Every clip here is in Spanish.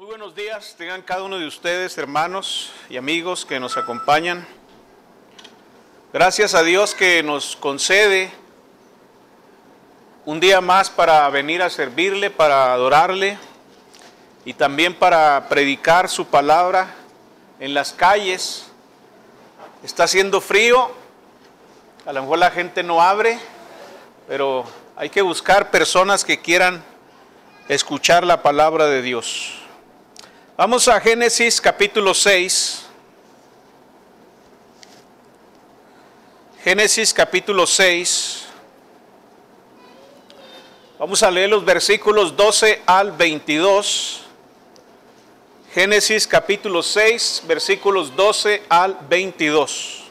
Muy buenos días, tengan cada uno de ustedes, hermanos y amigos que nos acompañan. Gracias a Dios que nos concede un día más para venir a servirle, para adorarle y también para predicar su palabra en las calles. Está haciendo frío, a lo mejor la gente no abre, pero hay que buscar personas que quieran escuchar la palabra de Dios. Vamos a Génesis capítulo 6. Génesis capítulo 6. Vamos a leer los versículos 12 al 22. Génesis capítulo 6, versículos 12 al 22.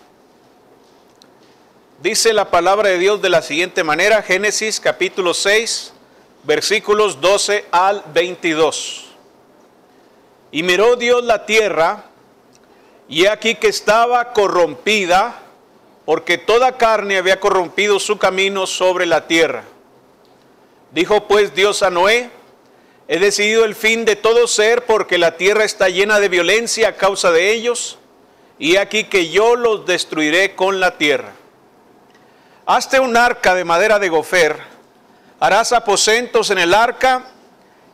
Dice la palabra de Dios de la siguiente manera, Génesis capítulo 6, versículos 12 al 22. Y miró Dios la tierra, y he aquí que estaba corrompida, porque toda carne había corrompido su camino sobre la tierra. Dijo pues Dios a Noé: he decidido el fin de todo ser, porque la tierra está llena de violencia a causa de ellos, y he aquí que yo los destruiré con la tierra. Hazte un arca de madera de gofer, harás aposentos en el arca,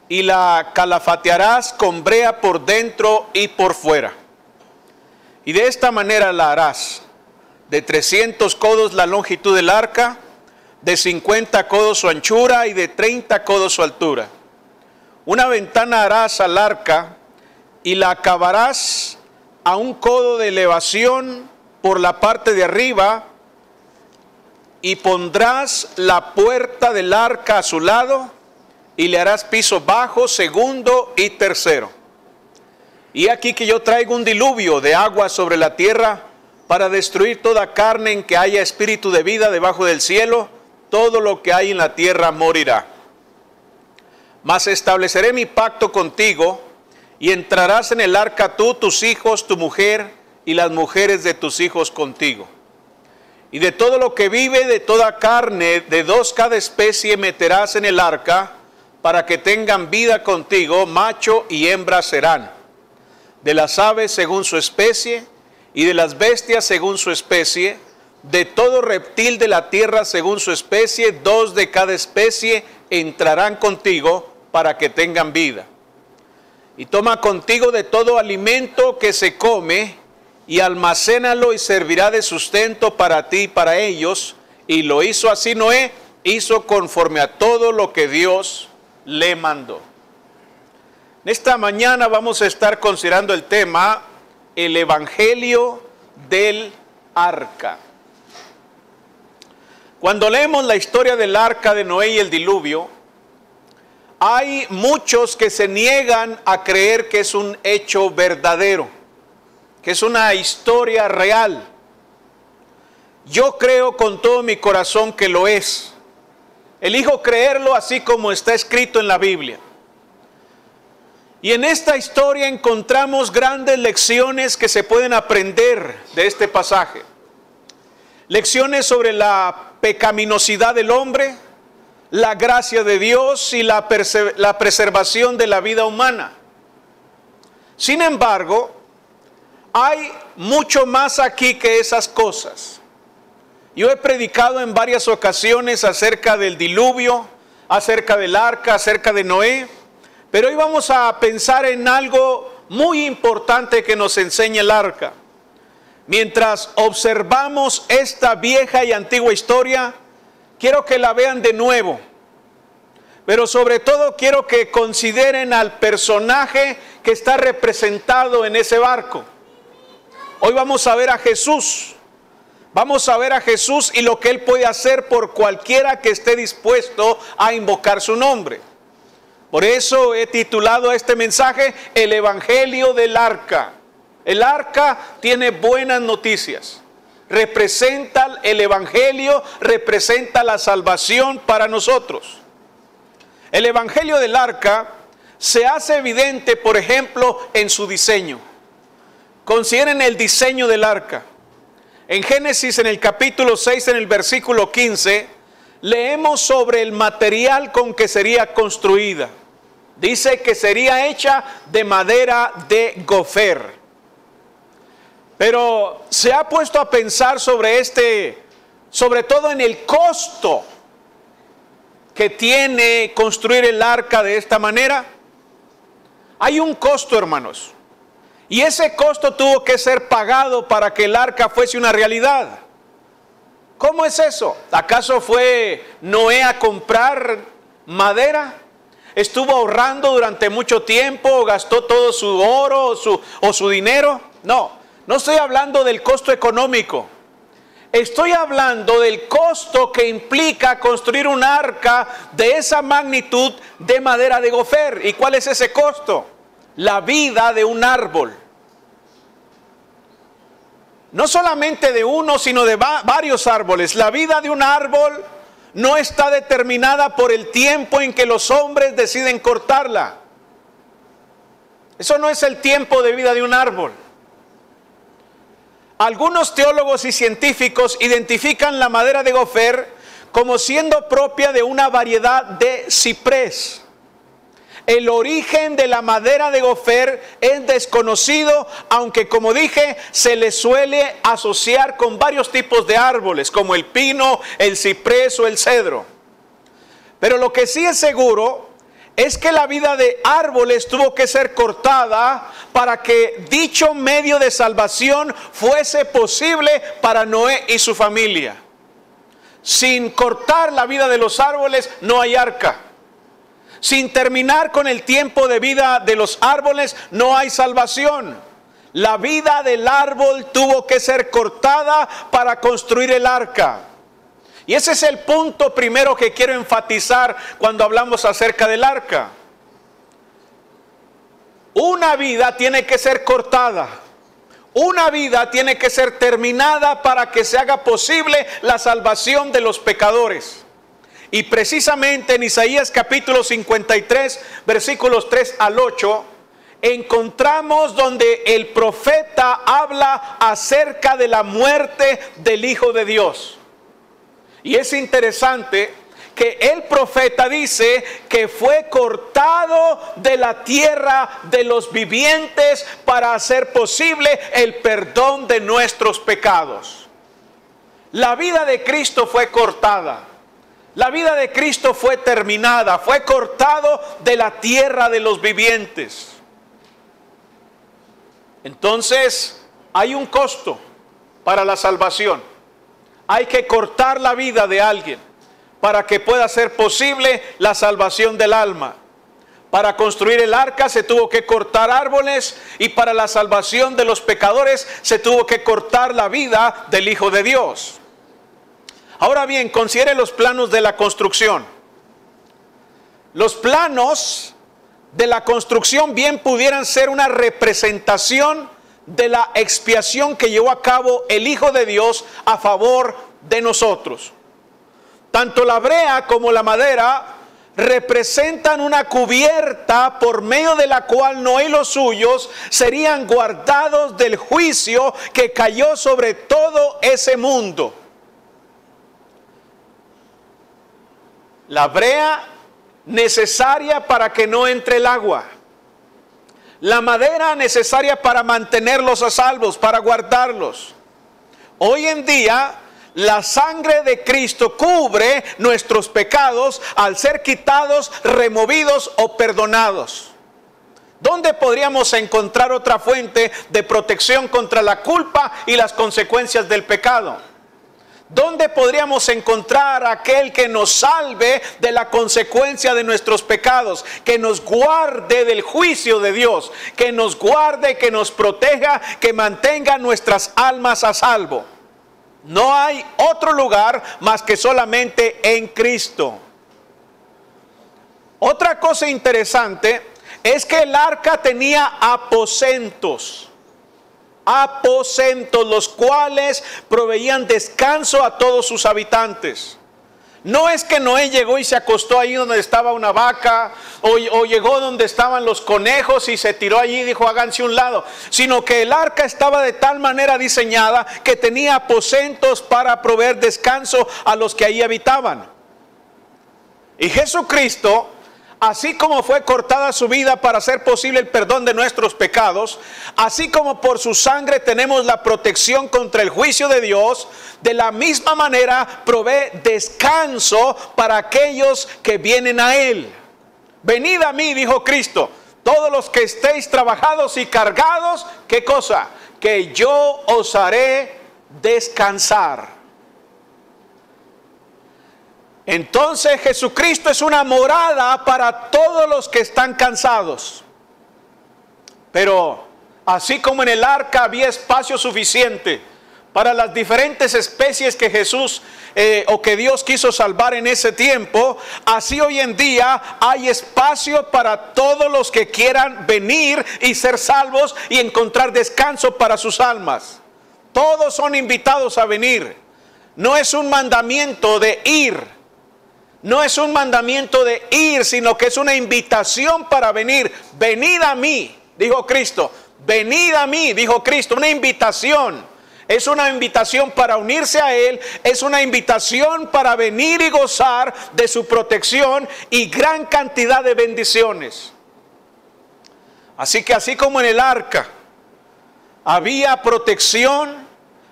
y la calafatearás con brea por dentro y por fuera. Y de esta manera la harás: de 300 codos la longitud del arca, de 50 codos su anchura y de 30 codos su altura. Una ventana harás al arca y la acabarás a 1 codo de elevación por la parte de arriba, y pondrás la puerta del arca a su lado, y le harás piso bajo, segundo y tercero. Y aquí que yo traigo un diluvio de agua sobre la tierra para destruir toda carne en que haya espíritu de vida debajo del cielo. Todo lo que hay en la tierra morirá. Mas estableceré mi pacto contigo, y entrarás en el arca tú, tus hijos, tu mujer y las mujeres de tus hijos contigo. Y de todo lo que vive, de toda carne, de 2 cada especie meterás en el arca, para que tengan vida contigo, macho y hembra serán. De las aves según su especie, y de las bestias según su especie, de todo reptil de la tierra según su especie, 2 de cada especie entrarán contigo, para que tengan vida. Y toma contigo de todo alimento que se come, y almacénalo, y servirá de sustento para ti y para ellos. Y lo hizo así Noé, hizo conforme a todo lo que Dios le mandó. En esta mañana vamos a estar considerando el tema, el Evangelio del Arca. Cuando leemos la historia del arca de Noé y el diluvio, hay muchos que se niegan a creer que es un hecho verdadero, que es una historia real. Yo creo con todo mi corazón que lo es. Elijo creerlo así como está escrito en la Biblia. Y en esta historia encontramos grandes lecciones que se pueden aprender de este pasaje. Lecciones sobre la pecaminosidad del hombre, la gracia de Dios y la preservación de la vida humana. Sin embargo, hay mucho más aquí que esas cosas. Yo he predicado en varias ocasiones acerca del diluvio, acerca del arca, acerca de Noé, pero hoy vamos a pensar en algo muy importante que nos enseña el arca. Mientras observamos esta vieja y antigua historia, quiero que la vean de nuevo, pero sobre todo quiero que consideren al personaje que está representado en ese barco. Hoy vamos a ver a Jesús. Vamos a ver a Jesús y lo que Él puede hacer por cualquiera que esté dispuesto a invocar su nombre. Por eso he titulado a este mensaje, el Evangelio del Arca. El arca tiene buenas noticias. Representa el Evangelio, representa la salvación para nosotros. El Evangelio del Arca se hace evidente, por ejemplo, en su diseño. Consideren el diseño del arca. En Génesis, en el capítulo 6, en el versículo 15, leemos sobre el material con que sería construida. Dice que sería hecha de madera de gofer. Pero se ha puesto a pensar sobre todo en el costo que tiene construir el arca de esta manera. Hay un costo, hermanos, y ese costo tuvo que ser pagado para que el arca fuese una realidad. ¿Cómo es eso? ¿Acaso fue Noé a comprar madera? ¿Estuvo ahorrando durante mucho tiempo? ¿Gastó todo su oro o su dinero? No, no estoy hablando del costo económico. Estoy hablando del costo que implica construir un arca de esa magnitud de madera de gofer. ¿Y cuál es ese costo? La vida de un árbol. No solamente de uno, sino de varios árboles. La vida de un árbol no está determinada por el tiempo en que los hombres deciden cortarla. Eso no es el tiempo de vida de un árbol. Algunos teólogos y científicos identifican la madera de gofer como siendo propia de una variedad de ciprés. El origen de la madera de gofer es desconocido, aunque como dije, se le suele asociar con varios tipos de árboles, como el pino, el ciprés o el cedro. Pero lo que sí es seguro es que la vida de árboles tuvo que ser cortada para que dicho medio de salvación fuese posible para Noé y su familia. Sin cortar la vida de los árboles no hay arca. Sin terminar con el tiempo de vida de los árboles no hay salvación. La vida del árbol tuvo que ser cortada para construir el arca. Y ese es el punto primero que quiero enfatizar cuando hablamos acerca del arca. Una vida tiene que ser cortada. Una vida tiene que ser terminada para que se haga posible la salvación de los pecadores. Y precisamente en Isaías capítulo 53, versículos 3 al 8, encontramos donde el profeta habla acerca de la muerte del Hijo de Dios. Y es interesante que el profeta dice que fue cortado de la tierra de los vivientes para hacer posible el perdón de nuestros pecados. La vida de Cristo fue cortada. La vida de Cristo fue terminada, fue cortado de la tierra de los vivientes. Entonces, hay un costo para la salvación. Hay que cortar la vida de alguien para que pueda ser posible la salvación del alma. Para construir el arca se tuvo que cortar árboles, y para la salvación de los pecadores se tuvo que cortar la vida del Hijo de Dios. Ahora bien, considere los planos de la construcción. Los planos de la construcción bien pudieran ser una representación de la expiación que llevó a cabo el Hijo de Dios a favor de nosotros. Tanto la brea como la madera representan una cubierta por medio de la cual Noé y los suyos serían guardados del juicio que cayó sobre todo ese mundo. La brea necesaria para que no entre el agua. La madera necesaria para mantenerlos a salvos, para guardarlos. Hoy en día, la sangre de Cristo cubre nuestros pecados al ser quitados, removidos o perdonados. ¿Dónde podríamos encontrar otra fuente de protección contra la culpa y las consecuencias del pecado? ¿Dónde podríamos encontrar a aquel que nos salve de la consecuencia de nuestros pecados, que nos guarde del juicio de Dios, que nos guarde, que nos proteja, que mantenga nuestras almas a salvo? No hay otro lugar más que solamente en Cristo. Otra cosa interesante es que el arca tenía aposentos. Aposentos, los cuales proveían descanso a todos sus habitantes. No es que Noé llegó y se acostó ahí donde estaba una vaca, o llegó donde estaban los conejos y se tiró allí y dijo háganse un lado, sino que el arca estaba de tal manera diseñada que tenía aposentos para proveer descanso a los que ahí habitaban. Y Jesucristo, así como fue cortada su vida para hacer posible el perdón de nuestros pecados, así como por su sangre tenemos la protección contra el juicio de Dios, de la misma manera provee descanso para aquellos que vienen a Él. Venid a mí, dijo Cristo, todos los que estéis trabajados y cargados, ¿qué cosa? Que yo os haré descansar. Entonces Jesucristo es una morada para todos los que están cansados. Pero así como en el arca había espacio suficiente para las diferentes especies que Jesús o que Dios quiso salvar en ese tiempo, así hoy en día hay espacio para todos los que quieran venir y ser salvos y encontrar descanso para sus almas. Todos son invitados a venir. No es un mandamiento de ir. No es un mandamiento de ir, sino que es una invitación para venir. Venid a mí, dijo Cristo. Venid a mí, dijo Cristo. Una invitación. Es una invitación para unirse a Él. Es una invitación para venir y gozar de su protección y gran cantidad de bendiciones. Así que así como en el arca había protección,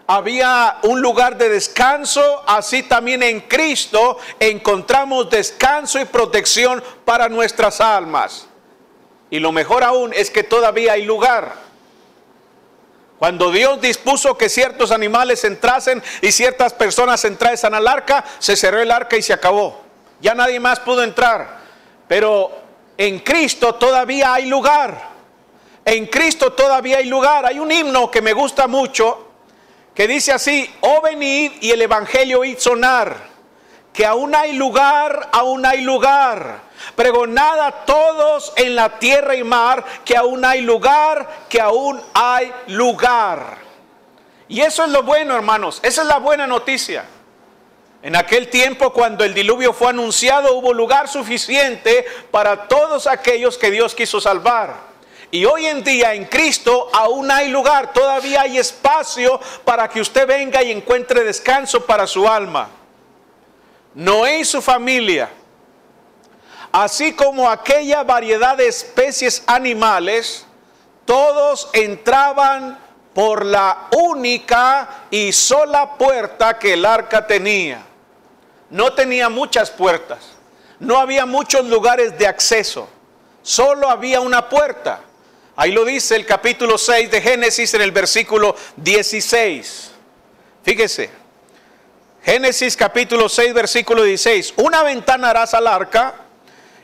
había un lugar de descanso, así también en Cristo encontramos descanso y protección para nuestras almas. Y lo mejor aún es que todavía hay lugar. Cuando Dios dispuso que ciertos animales entrasen y ciertas personas entrasen al arca, se cerró el arca y se acabó. Ya nadie más pudo entrar. Pero en Cristo todavía hay lugar. En Cristo todavía hay lugar. Hay un himno que me gusta mucho, que dice así: oh venid y el evangelio oíd sonar, que aún hay lugar, aún hay lugar. Pregonad a todos en la tierra y mar, que aún hay lugar, que aún hay lugar. Y eso es lo bueno, hermanos, esa es la buena noticia. En aquel tiempo, cuando el diluvio fue anunciado, hubo lugar suficiente para todos aquellos que Dios quiso salvar. Y hoy en día en Cristo aún hay lugar, todavía hay espacio para que usted venga y encuentre descanso para su alma. Noé y su familia, así como aquella variedad de especies animales, todos entraban por la única y sola puerta que el arca tenía. No tenía muchas puertas, no había muchos lugares de acceso, solo había una puerta. Ahí lo dice el capítulo 6 de Génesis en el versículo 16. Fíjese, Génesis capítulo 6 versículo 16. Una ventana harás al arca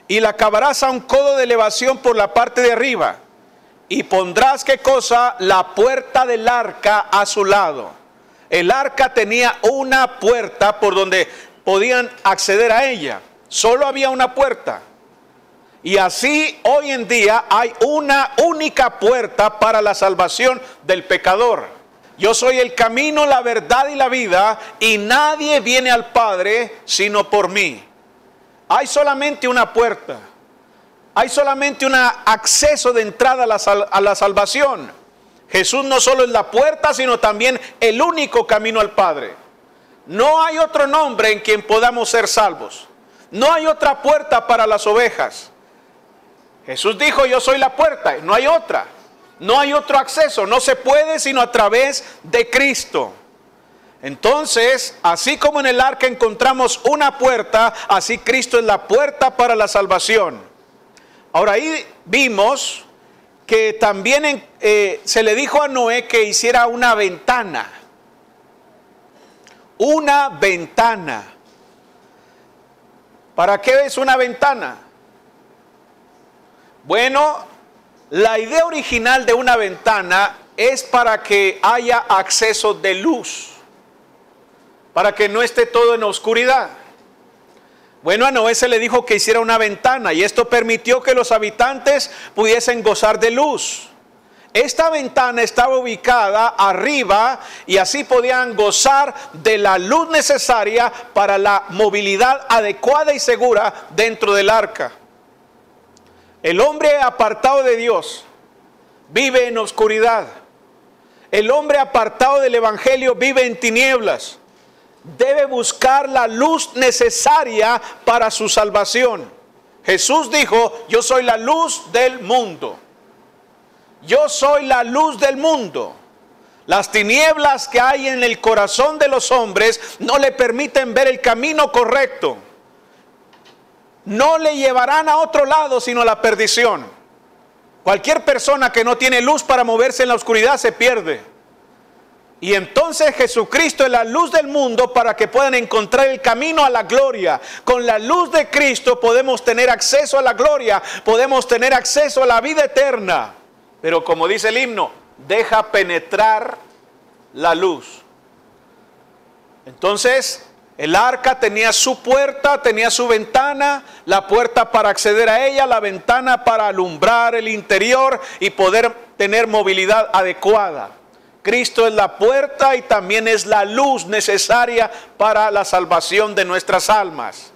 y la acabarás a un codo de elevación por la parte de arriba. Y pondrás, ¿qué cosa? La puerta del arca a su lado. El arca tenía una puerta por donde podían acceder a ella. Solo había una puerta. Y así hoy en día hay una única puerta para la salvación del pecador. Yo soy el camino, la verdad y la vida, y nadie viene al Padre sino por mí. Hay solamente una puerta. Hay solamente un acceso de entrada a la salvación. Jesús no solo es la puerta, sino también el único camino al Padre. No hay otro nombre en quien podamos ser salvos. No hay otra puerta para las ovejas. Jesús dijo: yo soy la puerta. No hay otra. No hay otro acceso. No se puede sino a través de Cristo. Entonces, así como en el arca encontramos una puerta, así Cristo es la puerta para la salvación. Ahora ahí vimos que también se le dijo a Noé que hiciera una ventana. Una ventana. ¿Para qué es una ventana? Bueno, la idea original de una ventana es para que haya acceso de luz, para que no esté todo en oscuridad. Bueno, a Noé se le dijo que hiciera una ventana y esto permitió que los habitantes pudiesen gozar de luz. Esta ventana estaba ubicada arriba y así podían gozar de la luz necesaria para la movilidad adecuada y segura dentro del arca. El hombre apartado de Dios vive en oscuridad. El hombre apartado del evangelio vive en tinieblas. Debe buscar la luz necesaria para su salvación. Jesús dijo, yo soy la luz del mundo. Yo soy la luz del mundo. Las tinieblas que hay en el corazón de los hombres no le permiten ver el camino correcto. No le llevarán a otro lado sino a la perdición. Cualquier persona que no tiene luz para moverse en la oscuridad se pierde. Y entonces Jesucristo es la luz del mundo para que puedan encontrar el camino a la gloria. Con la luz de Cristo podemos tener acceso a la gloria, podemos tener acceso a la vida eterna. Pero como dice el himno, deja penetrar la luz. Entonces, el arca tenía su puerta, tenía su ventana, la puerta para acceder a ella, la ventana para alumbrar el interior y poder tener movilidad adecuada. Cristo es la puerta y también es la luz necesaria para la salvación de nuestras almas.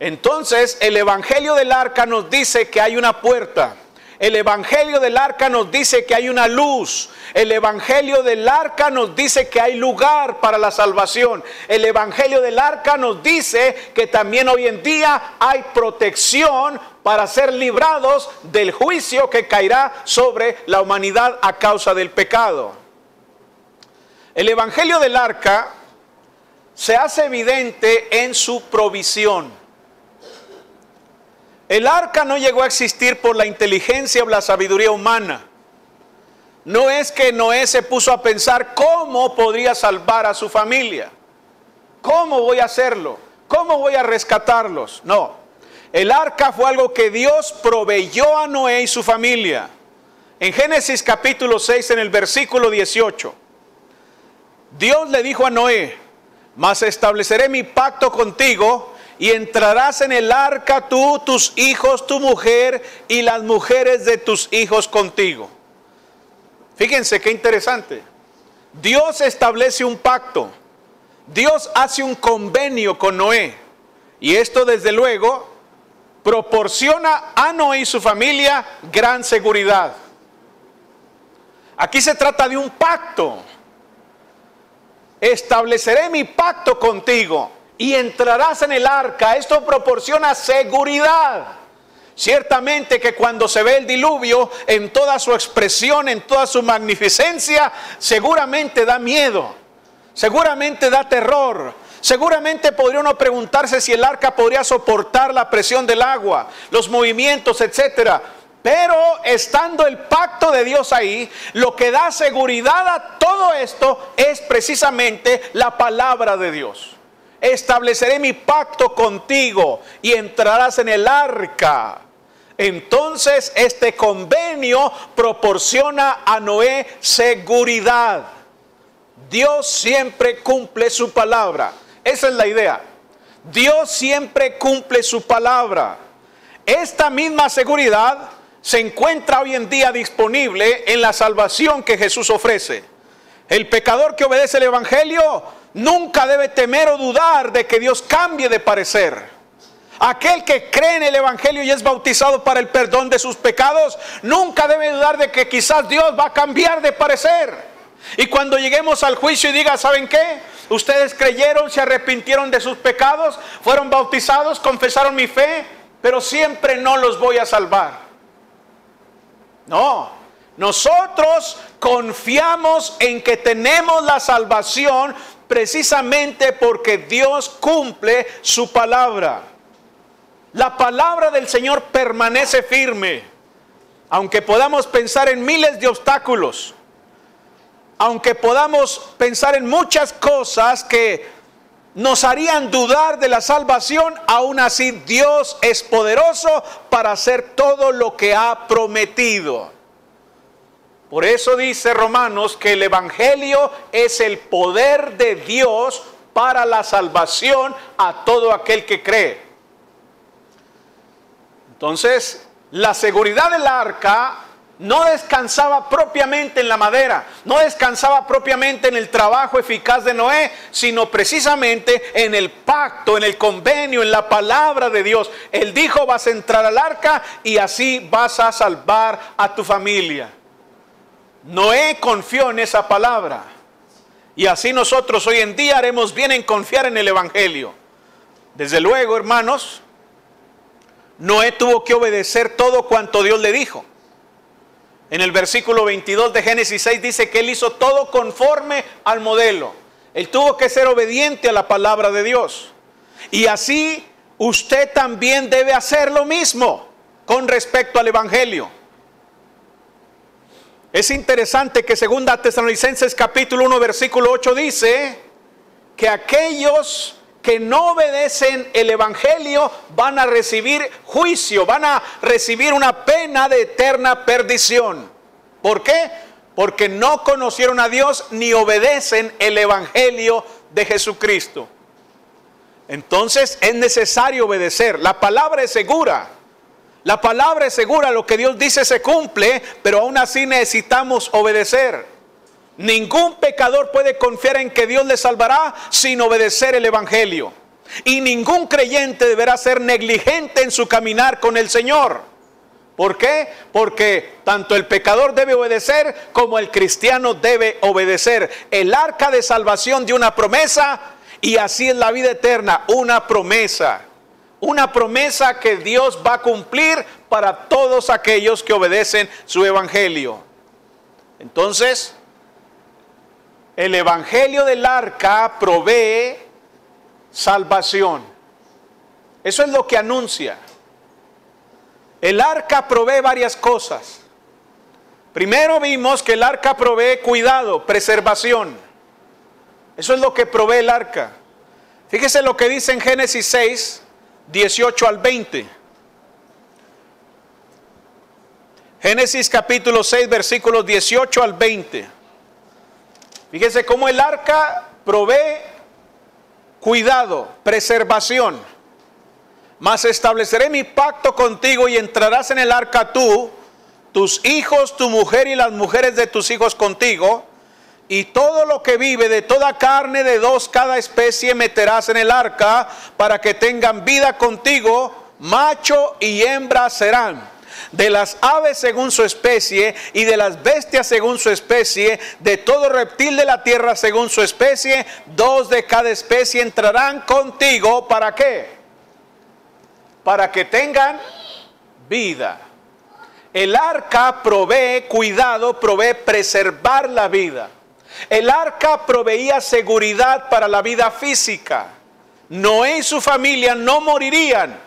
Entonces, el evangelio del arca nos dice que hay una puerta. El evangelio del arca nos dice que hay una luz. El evangelio del arca nos dice que hay lugar para la salvación. El evangelio del arca nos dice que también hoy en día hay protección para ser librados del juicio que caerá sobre la humanidad a causa del pecado. El evangelio del arca se hace evidente en su provisión. El arca no llegó a existir por la inteligencia o la sabiduría humana. No es que Noé se puso a pensar cómo podría salvar a su familia. ¿Cómo voy a hacerlo? ¿Cómo voy a rescatarlos? No. El arca fue algo que Dios proveyó a Noé y su familia. En Génesis capítulo 6, en el versículo 18. Dios le dijo a Noé, mas estableceré mi pacto contigo y entrarás en el arca tú, tus hijos, tu mujer y las mujeres de tus hijos contigo. Fíjense qué interesante. Dios establece un pacto. Dios hace un convenio con Noé. Y esto desde luego proporciona a Noé y su familia gran seguridad. Aquí se trata de un pacto. Estableceré mi pacto contigo y entrarás en el arca. Esto proporciona seguridad. Ciertamente que cuando se ve el diluvio en toda su expresión, en toda su magnificencia, seguramente da miedo, seguramente da terror. Seguramente podría uno preguntarse si el arca podría soportar la presión del agua, los movimientos, etcétera. Pero estando el pacto de Dios ahí, lo que da seguridad a todo esto es precisamente la palabra de Dios. Estableceré mi pacto contigo y entrarás en el arca. Entonces este convenio proporciona a Noé seguridad. Dios siempre cumple su palabra. Esa es la idea. Dios siempre cumple su palabra. Esta misma seguridad se encuentra hoy en día disponible en la salvación que Jesús ofrece. El pecador que obedece el evangelio nunca debe temer o dudar de que Dios cambie de parecer. Aquel que cree en el evangelio y es bautizado para el perdón de sus pecados, nunca debe dudar de que quizás Dios va a cambiar de parecer. Y cuando lleguemos al juicio y diga, ¿saben qué? Ustedes creyeron, se arrepintieron de sus pecados, fueron bautizados, confesaron mi fe, pero siempre no los voy a salvar. No, nosotros confiamos en que tenemos la salvación precisamente porque Dios cumple su palabra. La palabra del Señor permanece firme, aunque podamos pensar en miles de obstáculos, aunque podamos pensar en muchas cosas que nos harían dudar de la salvación, aún así Dios es poderoso para hacer todo lo que ha prometido. Por eso dice Romanos que el evangelio es el poder de Dios para la salvación a todo aquel que cree. Entonces, la seguridad del arca no descansaba propiamente en la madera, no descansaba propiamente en el trabajo eficaz de Noé, sino precisamente en el pacto, en el convenio, en la palabra de Dios. Él dijo, vas a entrar al arca y así vas a salvar a tu familia. Noé confió en esa palabra. Y así nosotros hoy en día haremos bien en confiar en el evangelio. Desde luego, hermanos, Noé tuvo que obedecer todo cuanto Dios le dijo. En el versículo 22 de Génesis 6 dice que él hizo todo conforme al modelo. Él tuvo que ser obediente a la palabra de Dios. Y así usted también debe hacer lo mismo con respecto al evangelio. Es interesante que 2 Tesalonicenses capítulo 1 versículo 8 dice que aquellos que no obedecen el evangelio van a recibir juicio, van a recibir una pena de eterna perdición. ¿Por qué? Porque no conocieron a Dios ni obedecen el evangelio de Jesucristo. Entonces es necesario obedecer. La palabra es segura. La palabra es segura, lo que Dios dice se cumple, pero aún así necesitamos obedecer. Ningún pecador puede confiar en que Dios le salvará sin obedecer el evangelio. Y ningún creyente deberá ser negligente en su caminar con el Señor. ¿Por qué? Porque tanto el pecador debe obedecer como el cristiano debe obedecer. El arca de salvación dio una promesa y así es la vida eterna, una promesa. Una promesa que Dios va a cumplir para todos aquellos que obedecen su evangelio. Entonces, el evangelio del arca provee salvación. Eso es lo que anuncia. El arca provee varias cosas. Primero vimos que el arca provee cuidado, preservación. Eso es lo que provee el arca. Fíjese lo que dice en Génesis 6, 18 al 20. Génesis capítulo 6, versículos 18 al 20. Fíjese cómo el arca provee cuidado, preservación. Mas estableceré mi pacto contigo y entrarás en el arca tú, tus hijos, tu mujer y las mujeres de tus hijos contigo, y todo lo que vive de toda carne de dos cada especie meterás en el arca para que tengan vida contigo, macho y hembra serán. De las aves según su especie y de las bestias según su especie, de todo reptil de la tierra según su especie, dos de cada especie entrarán contigo. ¿Para qué? Para que tengan vida. El arca provee cuidado, provee preservar la vida. El arca proveía seguridad para la vida física. Noé y su familia no morirían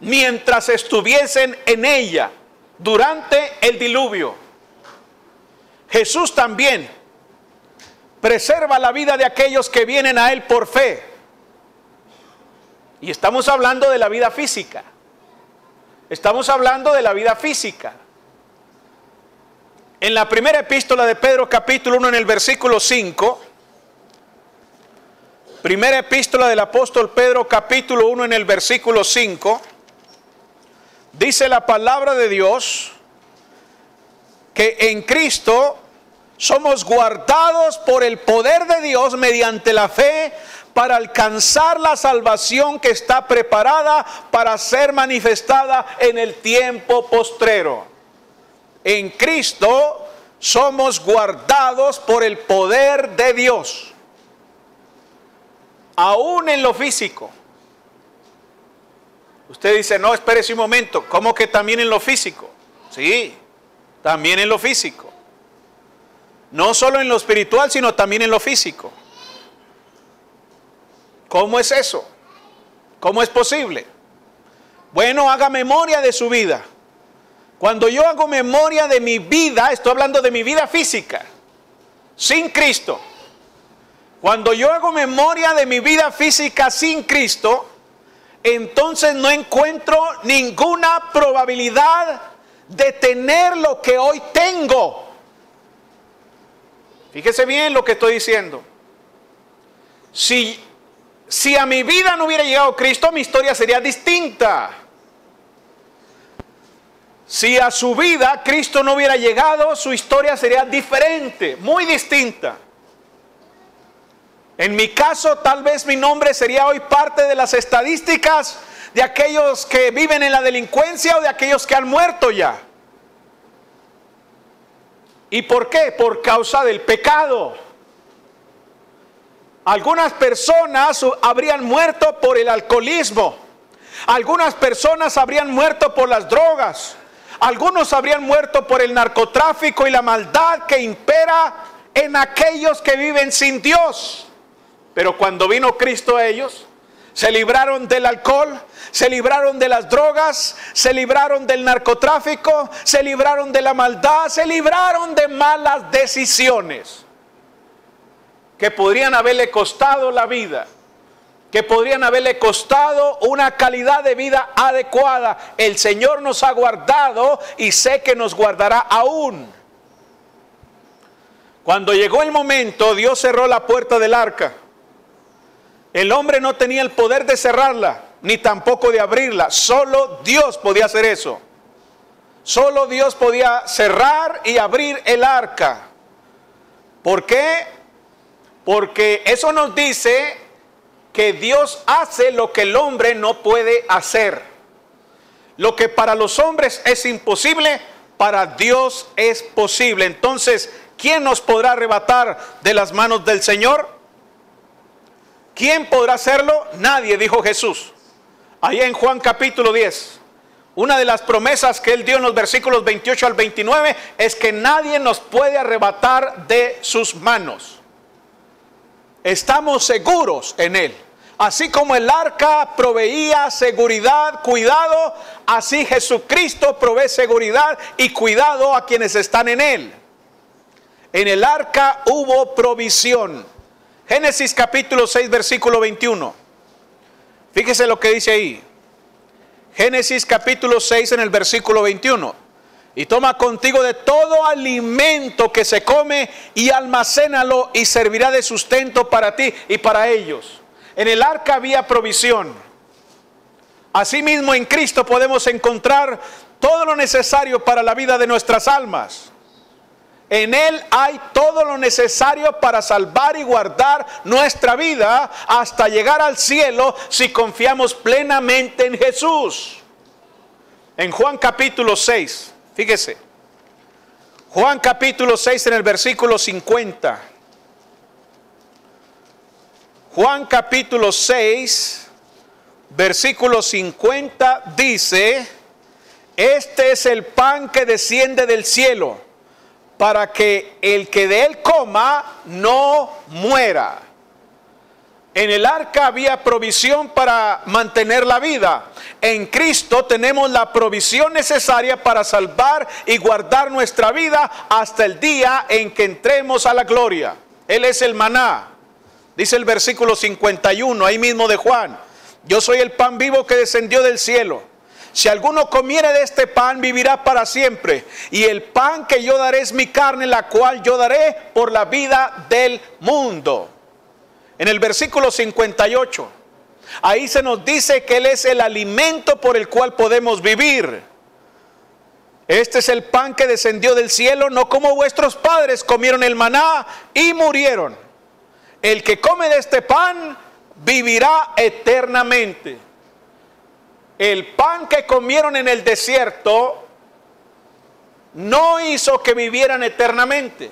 mientras estuviesen en ella durante el diluvio. Jesús también preserva la vida de aquellos que vienen a Él por fe. Y estamos hablando de la vida física. Estamos hablando de la vida física. En la primera epístola de Pedro capítulo 1 en el versículo 5, primera epístola del apóstol Pedro capítulo 1 en el versículo 5, dice la palabra de Dios que en Cristo somos guardados por el poder de Dios mediante la fe para alcanzar la salvación que está preparada para ser manifestada en el tiempo postrero. En Cristo somos guardados por el poder de Dios, aún en lo físico. Usted dice, no, espérese un momento, ¿cómo que también en lo físico? Sí, también en lo físico. No solo en lo espiritual, sino también en lo físico. ¿Cómo es eso? ¿Cómo es posible? Bueno, haga memoria de su vida. Cuando yo hago memoria de mi vida, estoy hablando de mi vida física, sin Cristo. Cuando yo hago memoria de mi vida física sin Cristo, entonces no encuentro ninguna probabilidad de tener lo que hoy tengo. Fíjese bien lo que estoy diciendo. Si a mi vida no hubiera llegado Cristo, mi historia sería distinta. Si a su vida Cristo no hubiera llegado, su historia sería diferente, muy distinta. En mi caso, tal vez mi nombre sería hoy parte de las estadísticas de aquellos que viven en la delincuencia o de aquellos que han muerto ya. ¿Y por qué? Por causa del pecado. Algunas personas habrían muerto por el alcoholismo. Algunas personas habrían muerto por las drogas. Algunos habrían muerto por el narcotráfico y la maldad que impera en aquellos que viven sin Dios. Pero cuando vino Cristo a ellos, se libraron del alcohol, se libraron de las drogas, se libraron del narcotráfico, se libraron de la maldad, se libraron de malas decisiones que podrían haberle costado la vida, que podrían haberle costado una calidad de vida adecuada. El Señor nos ha guardado y sé que nos guardará aún. Cuando llegó el momento, Dios cerró la puerta del arca. El hombre no tenía el poder de cerrarla, ni tampoco de abrirla. Solo Dios podía hacer eso. Solo Dios podía cerrar y abrir el arca. ¿Por qué? Porque eso nos dice que Dios hace lo que el hombre no puede hacer. Lo que para los hombres es imposible, para Dios es posible. Entonces, ¿quién nos podrá arrebatar de las manos del Señor? ¿Quién podrá hacerlo? Nadie, dijo Jesús. Allá en Juan capítulo 10. Una de las promesas que Él dio en los versículos 28 al 29 es que nadie nos puede arrebatar de sus manos. Estamos seguros en Él. Así como el arca proveía seguridad, cuidado, así Jesucristo provee seguridad y cuidado a quienes están en Él. En el arca hubo provisión. Génesis capítulo 6 versículo 21. Fíjese lo que dice ahí. Génesis capítulo 6 en el versículo 21. Y toma contigo de todo alimento que se come y almacénalo y servirá de sustento para ti y para ellos. En el arca había provisión. Asimismo en Cristo podemos encontrar todo lo necesario para la vida de nuestras almas. En Él hay todo lo necesario para salvar y guardar nuestra vida hasta llegar al cielo si confiamos plenamente en Jesús. En Juan capítulo 6, fíjese, Juan capítulo 6 en el versículo 50. Juan capítulo 6, versículo 50 dice: este es el pan que desciende del cielo, para que el que de él coma no muera. En el arca había provisión para mantener la vida. En Cristo tenemos la provisión necesaria para salvar y guardar nuestra vida hasta el día en que entremos a la gloria. Él es el maná. Dice el versículo 51, ahí mismo de Juan: yo soy el pan vivo que descendió del cielo. Si alguno comiere de este pan, vivirá para siempre. Y el pan que yo daré es mi carne, la cual yo daré por la vida del mundo. En el versículo 58, ahí se nos dice que Él es el alimento por el cual podemos vivir. Este es el pan que descendió del cielo, no como vuestros padres comieron el maná y murieron. El que come de este pan vivirá eternamente. El pan que comieron en el desierto no hizo que vivieran eternamente.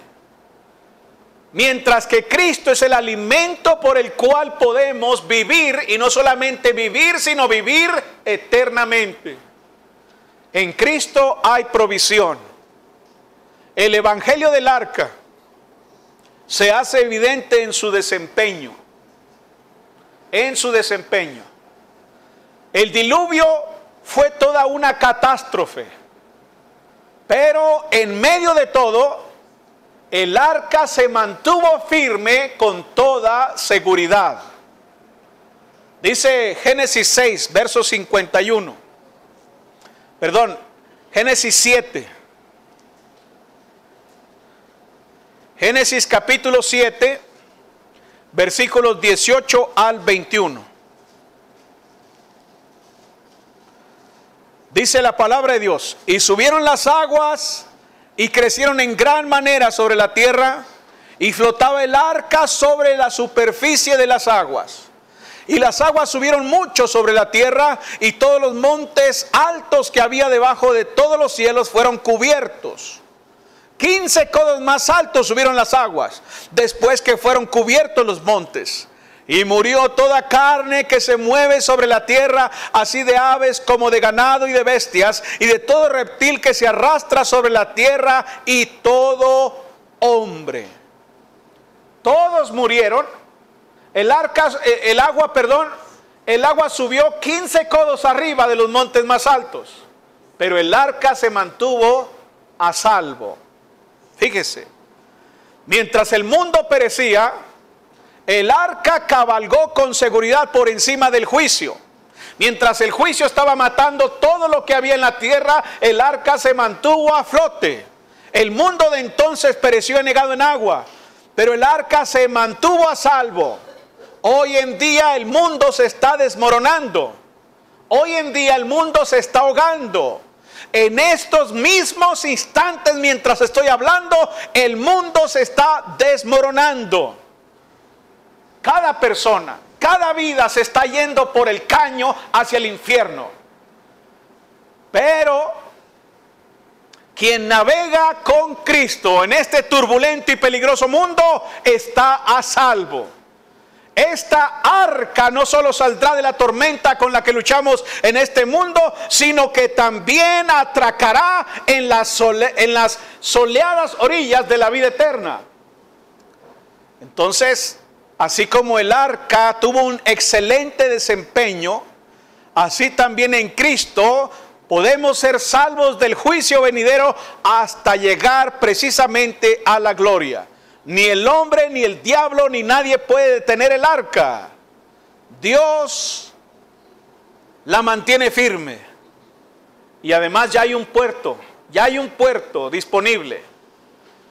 Mientras que Cristo es el alimento por el cual podemos vivir, y no solamente vivir, sino vivir eternamente. En Cristo hay provisión. El evangelio del arca se hace evidente en su desempeño. En su desempeño. El diluvio fue toda una catástrofe, pero en medio de todo, el arca se mantuvo firme con toda seguridad. Dice Génesis 6, verso 51. Perdón, Génesis 7. Génesis capítulo 7, versículos 18 al 21. Dice la palabra de Dios: y subieron las aguas y crecieron en gran manera sobre la tierra, y flotaba el arca sobre la superficie de las aguas. Y las aguas subieron mucho sobre la tierra, y todos los montes altos que había debajo de todos los cielos fueron cubiertos. 15 codos más altos subieron las aguas, después que fueron cubiertos los montes. Y murió toda carne que se mueve sobre la tierra, así de aves como de ganado y de bestias, y de todo reptil que se arrastra sobre la tierra, y todo hombre. Todos murieron. El agua subió 15 codos arriba de los montes más altos, pero el arca se mantuvo a salvo. Fíjese, mientras el mundo perecía, el arca cabalgó con seguridad por encima del juicio. Mientras el juicio estaba matando todo lo que había en la tierra, el arca se mantuvo a flote. El mundo de entonces pereció anegado en agua, pero el arca se mantuvo a salvo. Hoy en día el mundo se está desmoronando. Hoy en día el mundo se está ahogando. En estos mismos instantes, mientras estoy hablando, el mundo se está desmoronando. Cada persona, cada vida se está yendo por el caño hacia el infierno. Pero quien navega con Cristo en este turbulento y peligroso mundo está a salvo. Esta arca no solo saldrá de la tormenta con la que luchamos en este mundo, sino que también atracará en las soleadas orillas de la vida eterna. Entonces, así como el arca tuvo un excelente desempeño, así también en Cristo podemos ser salvos del juicio venidero hasta llegar precisamente a la gloria. Ni el hombre, ni el diablo, ni nadie puede detener el arca. Dios la mantiene firme. Y además ya hay un puerto disponible.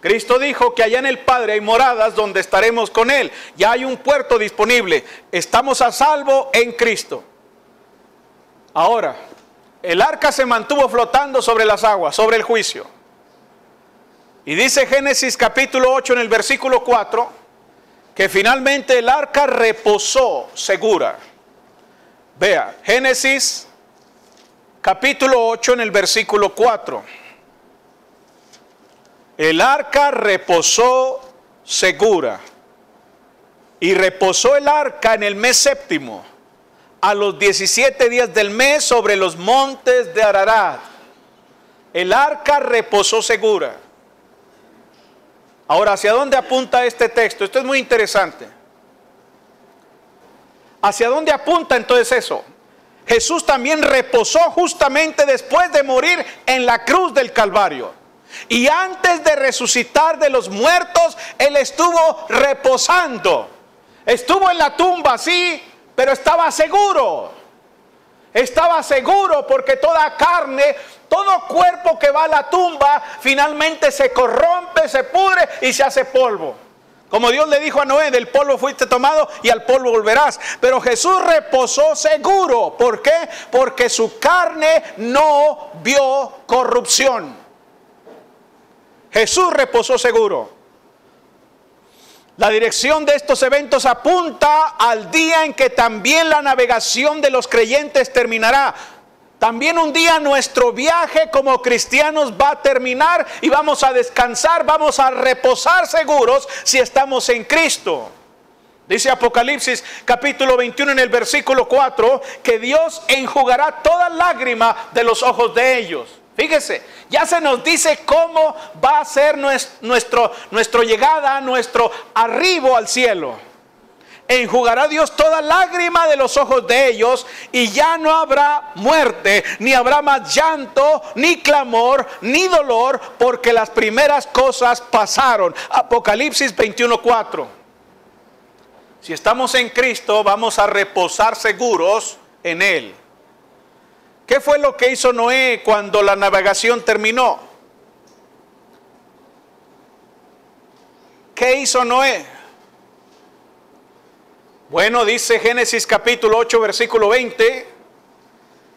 Cristo dijo que allá en el Padre hay moradas donde estaremos con Él. Ya hay un puerto disponible. Estamos a salvo en Cristo. Ahora, el arca se mantuvo flotando sobre las aguas, sobre el juicio. Y dice Génesis capítulo 8 en el versículo 4, que finalmente el arca reposó segura. Vea, Génesis capítulo 8 en el versículo 4. El arca reposó segura. Y reposó el arca en el mes séptimo, a los 17 días del mes, sobre los montes de Ararat. El arca reposó segura. Ahora, ¿hacia dónde apunta este texto? Esto es muy interesante. ¿Hacia dónde apunta entonces eso? Jesús también reposó justamente después de morir en la cruz del Calvario. Y antes de resucitar de los muertos, Él estuvo reposando. Estuvo en la tumba, sí, pero estaba seguro. Estaba seguro porque toda carne, todo cuerpo que va a la tumba, finalmente se corrompe, se pudre y se hace polvo. Como Dios le dijo a Noé, del polvo fuiste tomado y al polvo volverás. Pero Jesús reposó seguro. ¿Por qué? Porque su carne no vio corrupción. Jesús reposó seguro. La dirección de estos eventos apunta al día en que también la navegación de los creyentes terminará. También un día nuestro viaje como cristianos va a terminar y vamos a descansar, vamos a reposar seguros si estamos en Cristo. Dice Apocalipsis capítulo 21 en el versículo 4 que Dios enjugará toda lágrima de los ojos de ellos. Fíjese, ya se nos dice cómo va a ser nuestra llegada, nuestro arribo al cielo. Enjugará Dios toda lágrima de los ojos de ellos y ya no habrá muerte, ni habrá más llanto, ni clamor, ni dolor, porque las primeras cosas pasaron. Apocalipsis 21:4. Si estamos en Cristo, vamos a reposar seguros en Él. ¿Qué fue lo que hizo Noé cuando la navegación terminó? ¿Qué hizo Noé? Bueno, dice Génesis capítulo 8, versículo 20,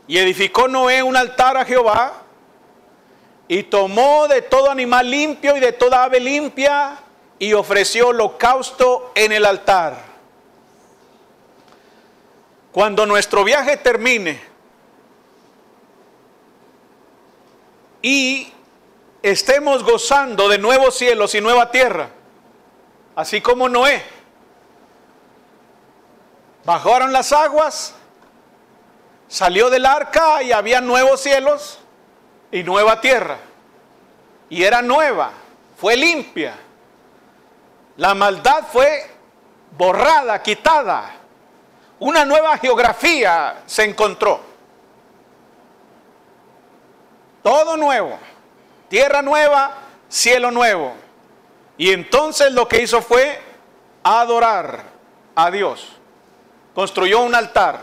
y edificó Noé un altar a Jehová, y tomó de todo animal limpio y de toda ave limpia, y ofreció holocausto en el altar. Cuando nuestro viaje termine, y estemos gozando de nuevos cielos y nueva tierra, así como Noé, Bajaron las aguas, salió del arca y había nuevos cielos y nueva tierra. Y era nueva, fue limpia. La maldad fue borrada, quitada. Una nueva geografía se encontró. Todo nuevo, tierra nueva, cielo nuevo. Y entonces lo que hizo fue adorar a Dios. Construyó un altar.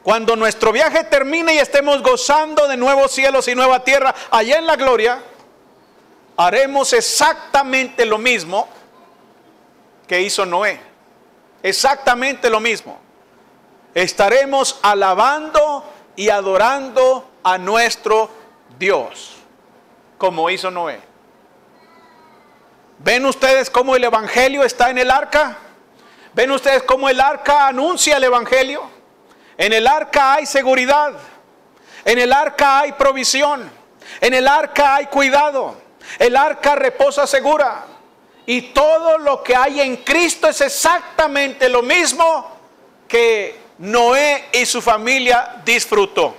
Cuando nuestro viaje termine y estemos gozando de nuevos cielos y nueva tierra allá en la gloria, haremos exactamente lo mismo que hizo Noé. Exactamente lo mismo. Estaremos alabando y adorando a nuestro Dios, como hizo Noé. ¿Ven ustedes cómo el evangelio está en el arca? ¿Ven ustedes cómo el arca anuncia el evangelio? En el arca hay seguridad. En el arca hay provisión. En el arca hay cuidado. El arca reposa segura. Y todo lo que hay en Cristo es exactamente lo mismo que Noé y su familia disfrutó.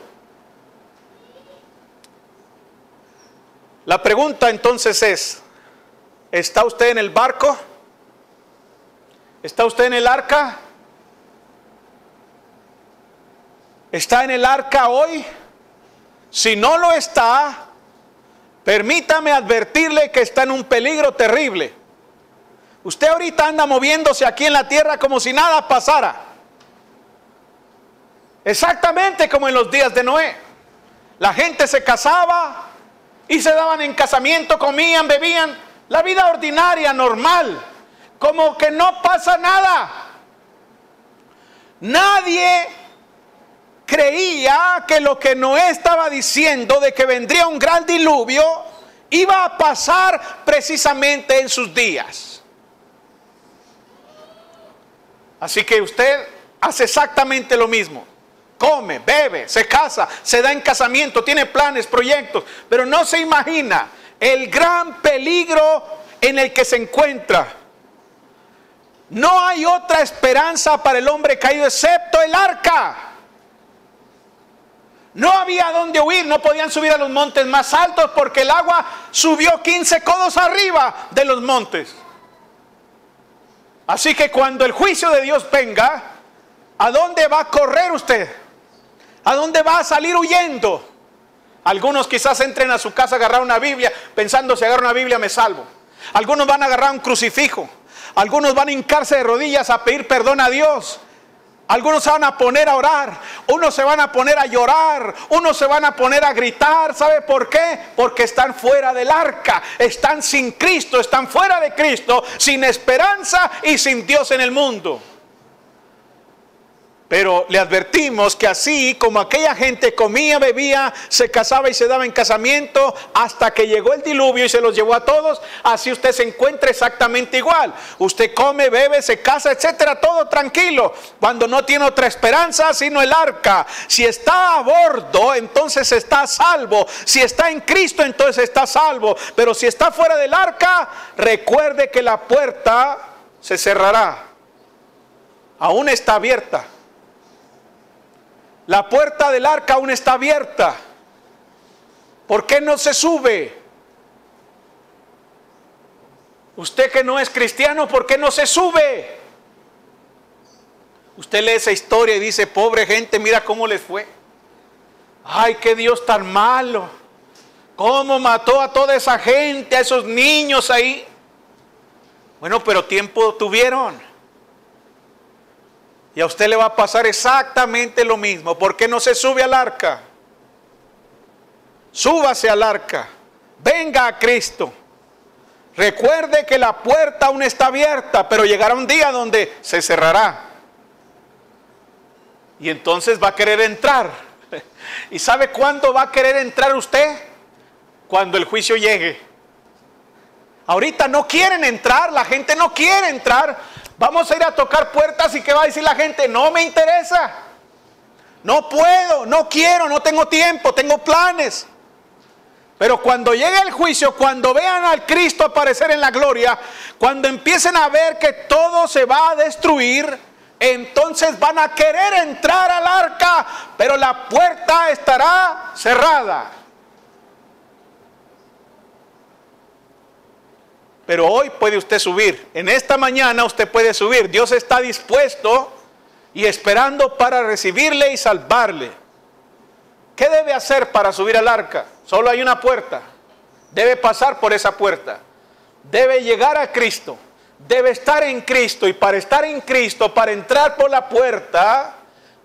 La pregunta entonces es, ¿está usted en el barco? ¿Está usted en el arca? ¿Está en el arca hoy? Si no lo está, permítame advertirle que está en un peligro terrible. Usted ahorita anda moviéndose aquí en la tierra como si nada pasara. Exactamente como en los días de Noé. La gente se casaba y se daban en casamiento, comían, bebían. La vida ordinaria, normal. Como que no pasa nada. Nadie creía que lo que Noé estaba diciendo de que vendría un gran diluvio iba a pasar precisamente en sus días. Así que usted hace exactamente lo mismo. Come, bebe, se casa, se da en casamiento, tiene planes, proyectos, pero no se imagina el gran peligro en el que se encuentra. No hay otra esperanza para el hombre caído excepto el arca. No había dónde huir, no podían subir a los montes más altos porque el agua subió 15 codos arriba de los montes. Así que cuando el juicio de Dios venga, ¿a dónde va a correr usted? ¿A dónde va a salir huyendo? Algunos quizás entren a su casa a agarrar una Biblia, pensando si agarro una Biblia me salvo. Algunos van a agarrar un crucifijo. Algunos van a hincarse de rodillas a pedir perdón a Dios. Algunos se van a poner a orar, unos se van a poner a llorar, unos se van a poner a gritar. ¿Sabe por qué? Porque están fuera del arca, están sin Cristo, están fuera de Cristo, sin esperanza y sin Dios en el mundo. Pero le advertimos que así como aquella gente comía, bebía, se casaba y se daba en casamiento hasta que llegó el diluvio y se los llevó a todos, así usted se encuentra exactamente igual. Usted come, bebe, se casa, etcétera, todo tranquilo, cuando no tiene otra esperanza sino el arca. Si está a bordo, entonces está a salvo. Si está en Cristo, entonces está a salvo. Pero si está fuera del arca, recuerde que la puerta se cerrará. Aún está abierta. La puerta del arca aún está abierta. ¿Por qué no se sube? Usted que no es cristiano, ¿por qué no se sube? Usted lee esa historia y dice, pobre gente, mira cómo les fue. Ay, qué Dios tan malo. Cómo mató a toda esa gente, a esos niños ahí. Bueno, pero tiempo tuvieron. Y a usted le va a pasar exactamente lo mismo. ¿Por qué no se sube al arca? Súbase al arca. Venga a Cristo. Recuerde que la puerta aún está abierta, pero llegará un día donde se cerrará. Y entonces va a querer entrar. ¿Y sabe cuándo va a querer entrar usted? Cuando el juicio llegue. Ahorita no quieren entrar, la gente no quiere entrar. Vamos a ir a tocar puertas y ¿qué va a decir la gente? No me interesa. No puedo, no quiero, no tengo tiempo, tengo planes. Pero cuando llegue el juicio, cuando vean al Cristo aparecer en la gloria, cuando empiecen a ver que todo se va a destruir, entonces van a querer entrar al arca, pero la puerta estará cerrada. Pero hoy puede usted subir. En esta mañana usted puede subir. Dios está dispuesto y esperando para recibirle y salvarle. ¿Qué debe hacer para subir al arca? Solo hay una puerta. Debe pasar por esa puerta. Debe llegar a Cristo. Debe estar en Cristo. Y para estar en Cristo, para entrar por la puerta,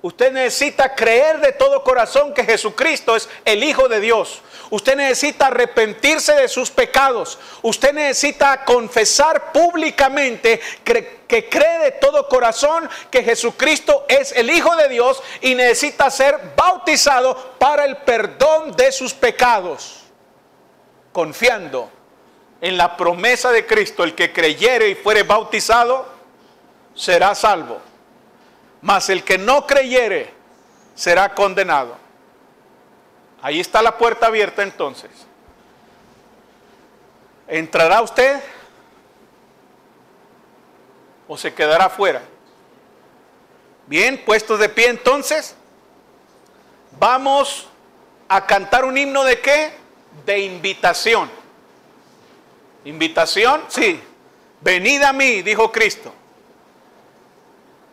usted necesita creer de todo corazón que Jesucristo es el Hijo de Dios. Usted necesita arrepentirse de sus pecados. Usted necesita confesar públicamente que cree de todo corazón que Jesucristo es el Hijo de Dios y necesita ser bautizado para el perdón de sus pecados. Confiando en la promesa de Cristo, el que creyere y fuere bautizado será salvo. Mas el que no creyere será condenado. Ahí está la puerta abierta entonces. ¿Entrará usted o se quedará fuera? Bien, puestos de pie entonces, vamos a cantar un himno ¿de qué? De invitación. ¿Invitación? Sí. Venid a mí, dijo Cristo.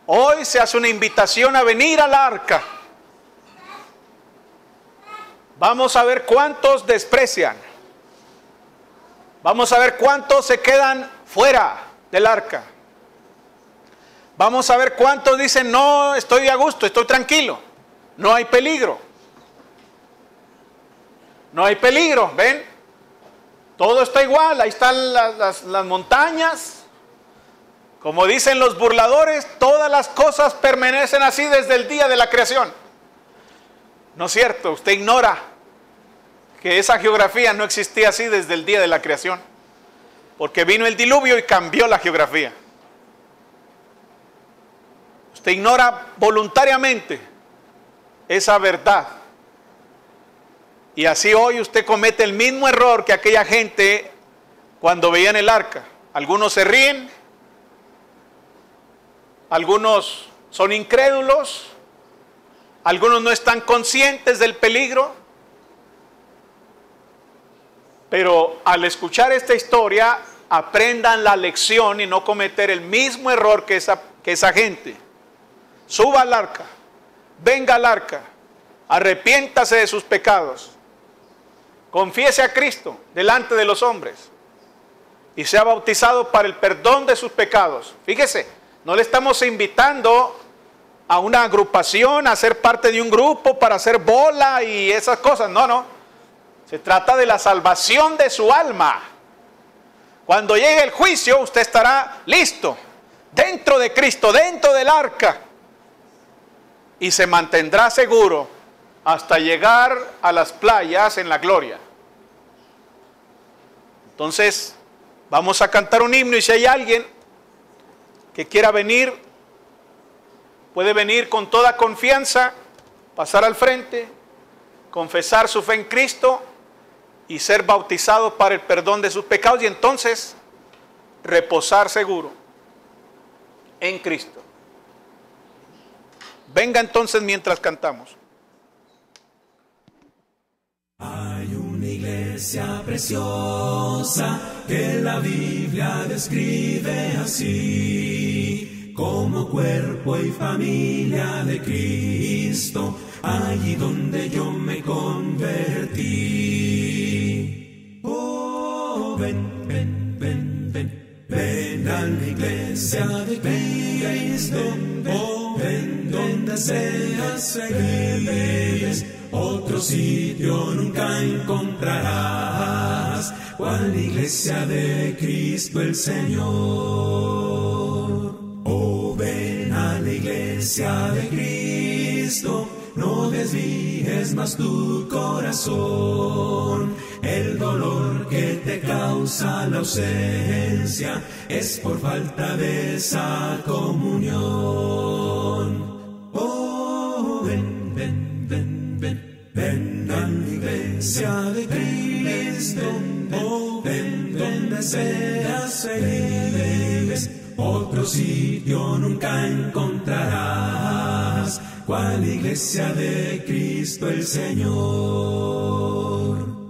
Hoy se hace una invitación a venir al arca. Vamos a ver cuántos desprecian. Vamos a ver cuántos se quedan fuera del arca. Vamos a ver cuántos dicen, no, estoy a gusto, estoy tranquilo. No hay peligro. No hay peligro, ¿ven? Todo está igual, ahí están las montañas. Como dicen los burladores, todas las cosas permanecen así desde el día de la creación. ¿No es cierto? Usted ignora que esa geografía no existía así desde el día de la creación. Porque vino el diluvio y cambió la geografía. Usted ignora voluntariamente esa verdad. Y así hoy usted comete el mismo error que aquella gente cuando veían el arca. Algunos se ríen, algunos son incrédulos, algunos no están conscientes del peligro. Pero al escuchar esta historia, aprendan la lección y no cometer el mismo error que esa gente. Suba al arca, venga al arca, arrepiéntase de sus pecados, confiese a Cristo delante de los hombres y sea bautizado para el perdón de sus pecados. Fíjese, no le estamos invitando a una agrupación, a ser parte de un grupo para hacer bola y esas cosas. No, no. Se trata de la salvación de su alma. Cuando llegue el juicio, usted estará listo, dentro de Cristo, dentro del arca, y se mantendrá seguro hasta llegar a las playas en la gloria. Entonces, vamos a cantar un himno y si hay alguien que quiera venir, puede venir con toda confianza, pasar al frente, confesar su fe en Cristo y ser bautizado para el perdón de sus pecados y entonces reposar seguro en Cristo. Venga entonces mientras cantamos. Hay una iglesia preciosa que la Biblia describe así, como cuerpo y familia de Cristo, allí donde yo me convertí. Oh, ven, ven, ven, ven, ven a la iglesia de Cristo, oh, ven donde seas feliz. Otro sitio nunca encontrarás, cual iglesia de Cristo el Señor. Oh, ven a la iglesia de Cristo, no desvíes más tu corazón. El dolor que te causa la ausencia es por falta de esa comunión. Oh, ven, ven, ven, ven, ven a la iglesia de Cristo, oh, ven donde seas feliz. Otro otro sitio nunca encontrarás, cual iglesia de Cristo el Señor.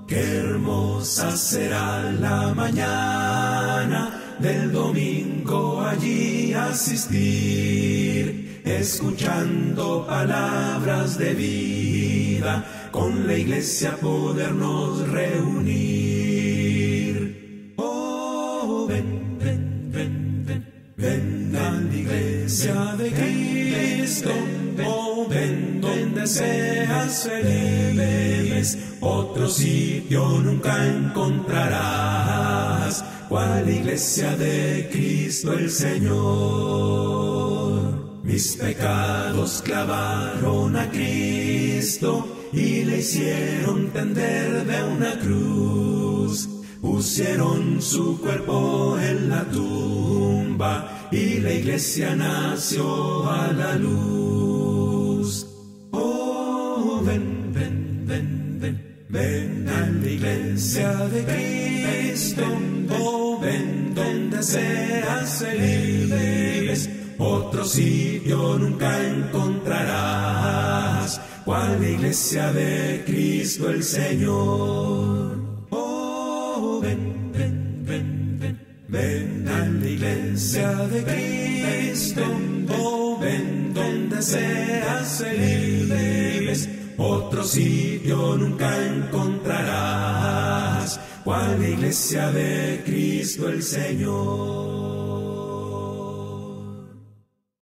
Qué hermosa será la mañana del domingo allí asistir, escuchando palabras de vida, con la iglesia podernos reunir. Oh, ven, ven, ven, ven, ven a la iglesia de Cristo. Oh, ven donde seas feliz, otro sitio nunca encontrarás, cual iglesia de Cristo el Señor. Mis pecados clavaron a Cristo y le hicieron tender de una cruz. Pusieron su cuerpo en la tumba y la iglesia nació a la luz. Oh, ven, ven, ven, ven, ven a la iglesia de Cristo. Oh, ven donde seas feliz, otro sitio nunca encontrarás, cual iglesia de Cristo el Señor. Oh, ven, ven, ven, ven, ven a la iglesia de Cristo. Oh, ven donde seas feliz, otro sitio nunca encontrarás, cual iglesia de Cristo el Señor.